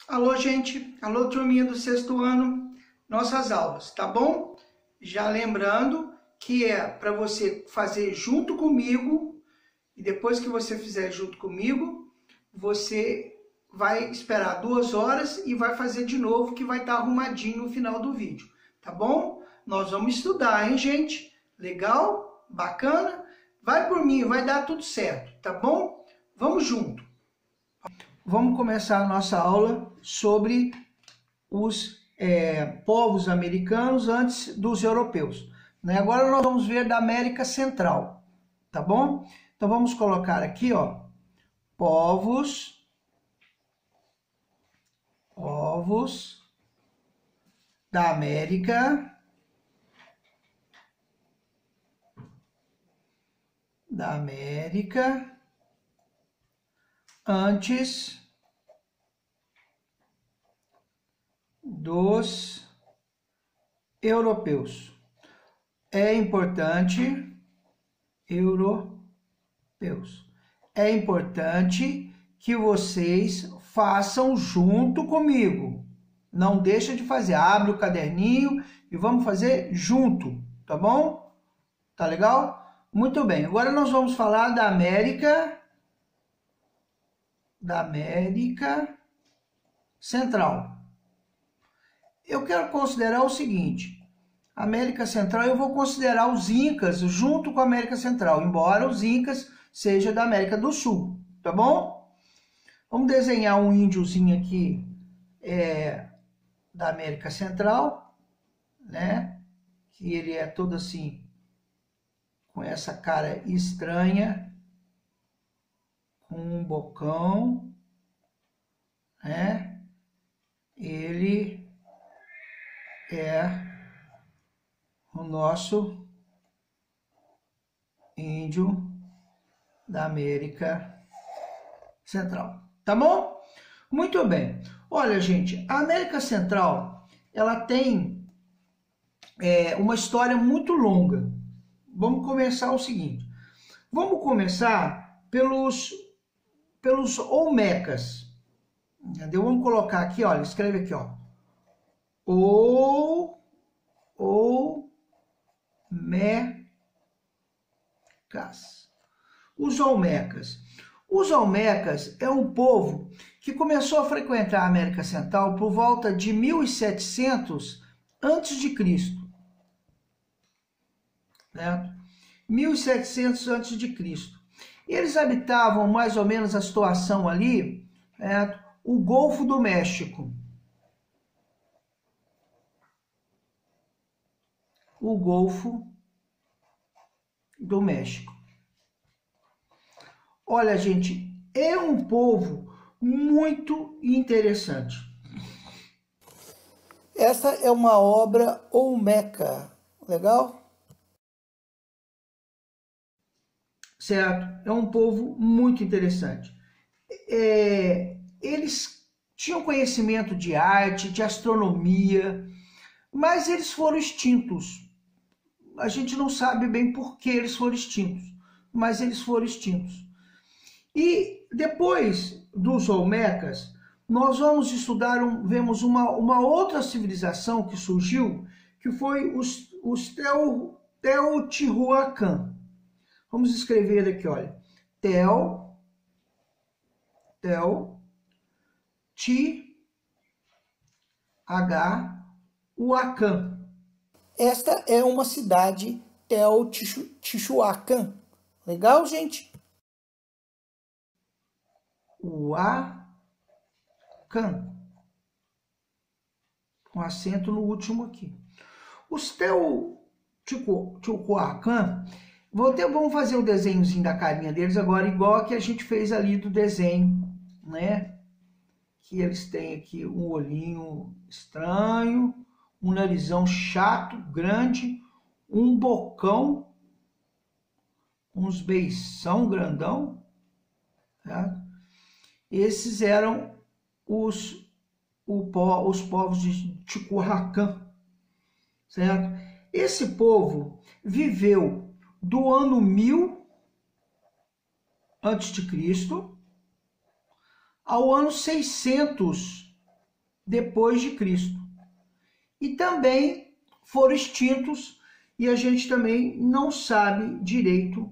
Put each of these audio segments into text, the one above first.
Alô, gente. Alô, turminha do sexto ano. Nossas aulas, tá bom? Já lembrando que é para você fazer junto comigo. E depois que você fizer junto comigo, você vai esperar 2 horas e vai fazer de novo, que vai estar arrumadinho no final do vídeo. Tá bom? Nós vamos estudar, hein, gente? Legal? Bacana? Vai por mim, vai dar tudo certo, tá bom? Vamos junto. Vamos começar a nossa aula sobre os povos americanos antes dos europeus. Né? Agora nós vamos ver da América Central, tá bom? Então vamos colocar aqui, ó, povos da América antes dos europeus. É importante, é importante que vocês façam junto comigo. Não deixa de fazer, abre o caderninho e vamos fazer junto, tá bom? Tá legal? Muito bem, agora nós vamos falar da América Central. Eu quero considerar o seguinte, América Central eu vou considerar os Incas junto com a América Central, embora os Incas sejam da América do Sul, tá bom? Vamos desenhar um índiozinho aqui da América Central, né? Que ele é todo assim, com essa cara estranha, com um bocão, né? Ele é o nosso índio da América Central, tá bom? Muito bem. Olha, gente, a América Central, ela tem uma história muito longa. Vamos começar o seguinte. Vamos começar pelos Olmecas. Entendeu? Vamos colocar aqui, olha, escreve aqui, ó. Olmecas. Os Olmecas. Os Olmecas é um povo que começou a frequentar a América Central por volta de 1700 a.C. Né? 1700 a.C. Eles habitavam mais ou menos a situação ali, o Golfo do México. O Golfo do México. Olha, gente, é um povo muito interessante. Essa é uma obra Olmeca, legal? Certo? É um povo muito interessante. Eles tinham conhecimento de arte, de astronomia, mas eles foram extintos. A gente não sabe bem por que eles foram extintos, mas eles foram extintos. E depois dos Olmecas, nós vamos estudar, vemos uma outra civilização que surgiu, que foi os Teotihuacan. Vamos escrever aqui, olha, Teotihuacan. Esta é uma cidade Teotihuacan. Legal, gente? Huacan. Com acento no último aqui. Os Teotihuacan, vamos fazer o desenhozinho da carinha deles agora, igual que a gente fez ali do desenho, né? Que eles têm aqui um olhinho estranho, um narizão chato, grande, um bocão, uns beição grandão, tá? Esses eram os povos de Ticuacan, certo? Esse povo viveu do ano 1000 a.C. ao ano 600 depois de Cristo. E também foram extintos e a gente também não sabe direito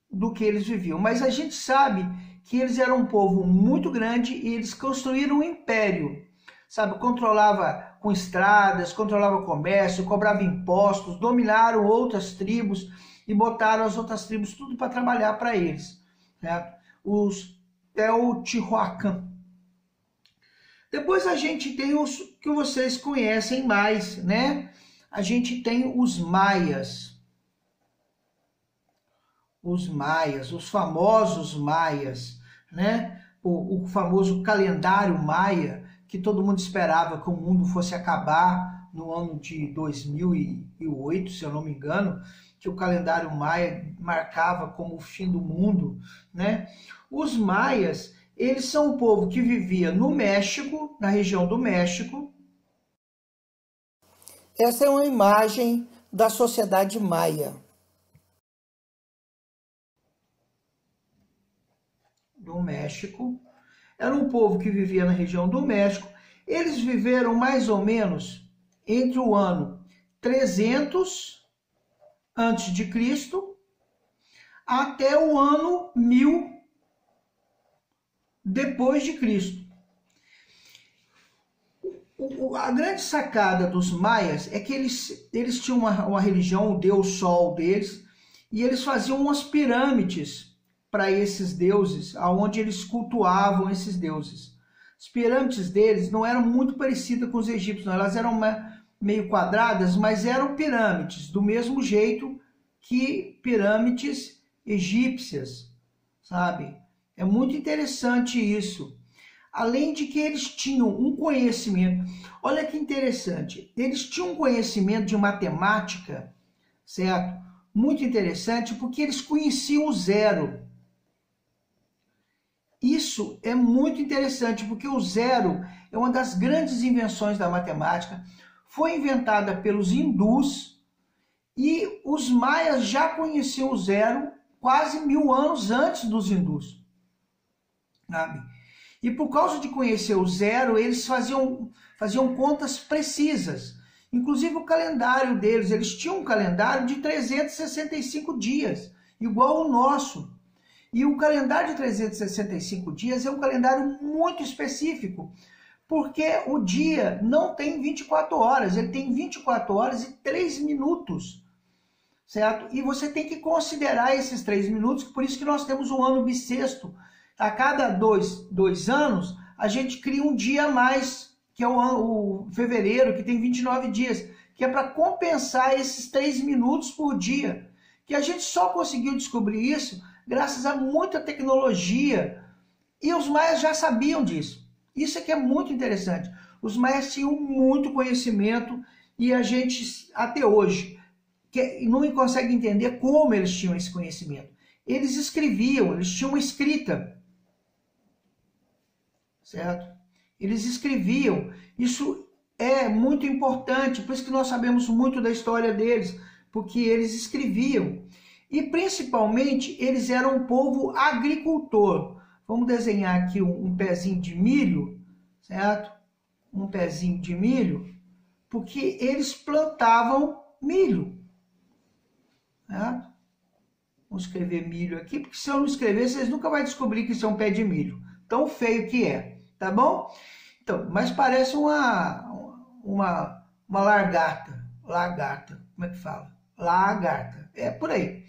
do que eles viviam. Mas a gente sabe que eles eram um povo muito grande e eles construíram um império, sabe? Controlava com estradas, controlava comércio, cobrava impostos, dominaram outras tribos e botaram as outras tribos tudo para trabalhar para eles, né? Os Teotihuacan. Depois a gente tem os que vocês conhecem mais, né? A gente tem os maias. Os maias, os famosos maias, né? O famoso calendário maia, que todo mundo esperava que o mundo fosse acabar no ano de 2008, se eu não me engano, que o calendário maia marcava como o fim do mundo, né? Os maias, eles são um povo que vivia no México, na região do México. Essa é uma imagem da sociedade maia. Do México. Era um povo que vivia na região do México. Eles viveram mais ou menos entre o ano 300 antes de Cristo até o ano 1000 depois de Cristo. A grande sacada dos maias é que eles tinham uma religião, o Deus Sol deles, e eles faziam umas pirâmides para esses deuses, aonde eles cultuavam esses deuses. As pirâmides deles não eram muito parecidas com os egípcios, não. Elas eram meio quadradas, mas eram pirâmides, do mesmo jeito que pirâmides egípcias, sabe? É muito interessante isso. Além de que eles tinham um conhecimento, olha que interessante, eles tinham um conhecimento de matemática, certo? Muito interessante, porque eles conheciam o zero. Isso é muito interessante, porque o zero é uma das grandes invenções da matemática, foi inventada pelos hindus e os maias já conheciam o zero quase 1000 anos antes dos hindus, sabe? E por causa de conhecer o zero, eles faziam contas precisas. Inclusive o calendário deles, eles tinham um calendário de 365 dias, igual o nosso. E o calendário de 365 dias é um calendário muito específico, porque o dia não tem 24 horas, ele tem 24 horas e 3 minutos, certo? E você tem que considerar esses 3 minutos, por isso que nós temos um ano bissexto. A cada dois anos, a gente cria um dia a mais, que é o fevereiro, que tem 29 dias, que é para compensar esses 3 minutos por dia. Que a gente só conseguiu descobrir isso graças a muita tecnologia. E os maias já sabiam disso. Isso é que é muito interessante. Os maias tinham muito conhecimento e a gente, até hoje, não consegue entender como eles tinham esse conhecimento. Eles escreviam, eles tinham uma escrita. Certo? Eles escreviam. Isso é muito importante, por isso que nós sabemos muito da história deles, porque eles escreviam. E principalmente eles eram um povo agricultor. Vamos desenhar aqui um pezinho de milho, certo? Um pezinho de milho, porque eles plantavam milho. Certo? Vamos escrever milho aqui, porque se eu não escrever, vocês nunca vão descobrir que isso é um pé de milho. Tão feio que é. Tá bom? Então, mas parece uma lagarta. Lagarta. Como é que fala? Lagarta. É por aí.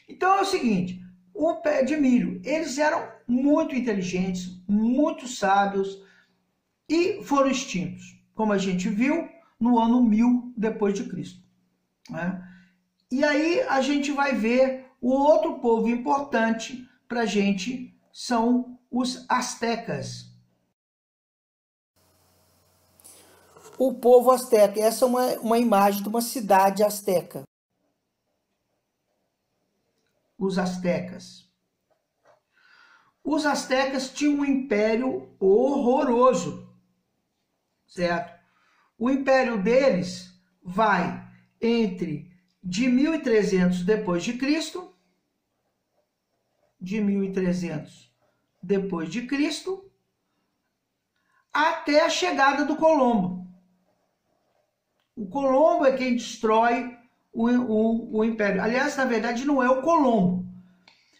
Então é o seguinte, o pé de milho, eles eram muito inteligentes, muito sábios e foram extintos, como a gente viu, no ano 1000 depois de Cristo, né? E aí a gente vai ver o outro povo importante para a gente, são os astecas. O povo asteca, essa é uma imagem de uma cidade asteca. Os astecas. Os astecas tinham um império horroroso, certo? O império deles vai entre de 1300 depois de Cristo, de 1300 depois de Cristo, até a chegada do Colombo. O Colombo é quem destrói o Império. Aliás, na verdade, não é o Colombo.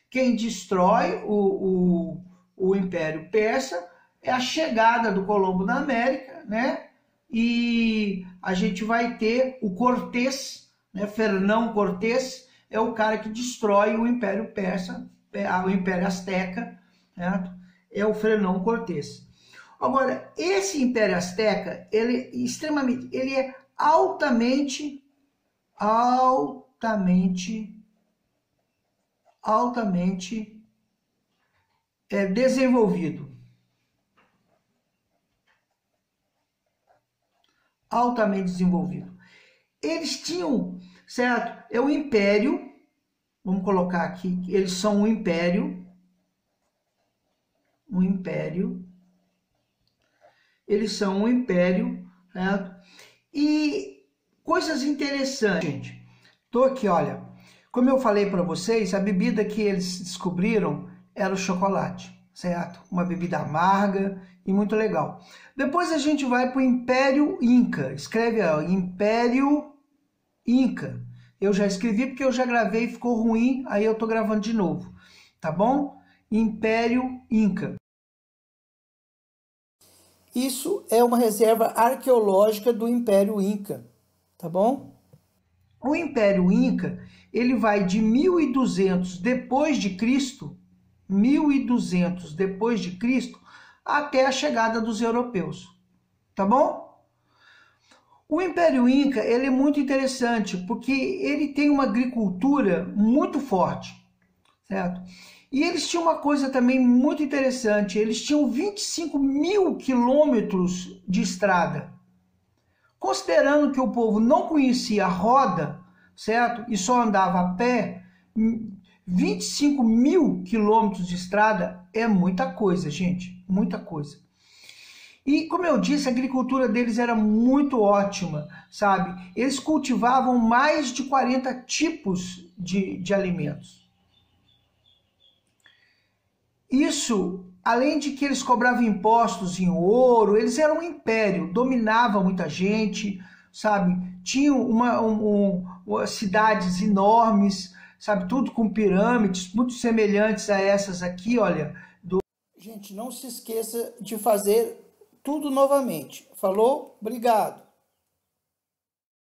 Quem destrói o Império Persa é a chegada do Colombo na América, né? E a gente vai ter o Cortés, né? Fernão Cortés é o cara que destrói o Império Persa, o Império Azteca, certo? É o Fernão Cortés. Agora, esse Império Azteca, ele é altamente desenvolvido. Altamente desenvolvido. Eles tinham, certo? É um império, vamos colocar aqui, eles são um império, eles são um império, certo? E coisas interessantes, gente. Tô aqui, olha, como eu falei para vocês, a bebida que eles descobriram era o chocolate, certo? Uma bebida amarga e muito legal. Depois a gente vai para o Império Inca. Escreve aí, Império Inca. Eu já escrevi porque eu já gravei e ficou ruim, aí eu tô gravando de novo, tá bom? Império Inca. Isso é uma reserva arqueológica do Império Inca, tá bom? O Império Inca, ele vai de 1200 depois de Cristo, 1200 depois de Cristo, até a chegada dos europeus, tá bom? O Império Inca, ele é muito interessante, porque ele tem uma agricultura muito forte, certo? E eles tinham uma coisa também muito interessante, eles tinham 25 mil quilômetros de estrada. Considerando que o povo não conhecia a roda, certo? E só andava a pé, 25 mil quilômetros de estrada é muita coisa, gente, muita coisa. E, como eu disse, a agricultura deles era muito ótima, sabe? Eles cultivavam mais de 40 tipos de alimentos. Isso, além de que eles cobravam impostos em ouro, eles eram um império, dominavam muita gente, sabe? Tinham cidades enormes, sabe? Tudo com pirâmides, muito semelhantes a essas aqui, olha. Gente, não se esqueça de fazer tudo novamente. Falou? Obrigado.